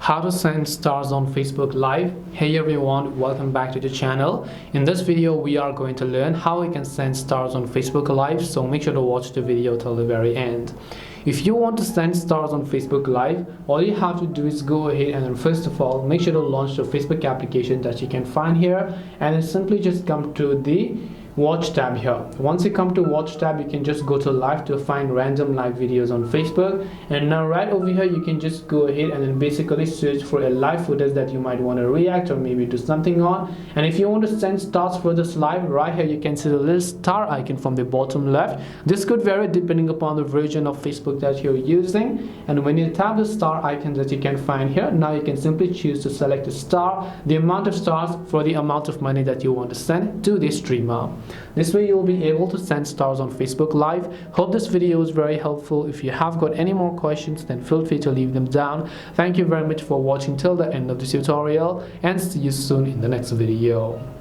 How to send stars on Facebook Live. Hey everyone, welcome back to the channel. In this video we are going to learn how we can send stars on Facebook Live, so make sure to watch the video till the very end. If you want to send stars on Facebook Live, all you have to do is go ahead and then first of all make sure to launch the Facebook application that you can find here, and then simply just come to the watch tab here. Once you come to watch tab, you can just go to live to find random live videos on Facebook, and now right over here you can just go ahead and then basically search for a live footage that you might want to react or maybe do something on. And if you want to send stars for this live, right here you can see the little star icon from the bottom left. This could vary depending upon the version of Facebook that you're using, and when you tap the star icon that you can find here, now you can simply choose to select a star, the amount of stars for the amount of money that you want to send to the streamer. This way you'll be able to send stars on Facebook Live. Hope this video is very helpful. If you have got any more questions, then feel free to leave them down. Thank you very much for watching till the end of this tutorial, and see you soon in the next video.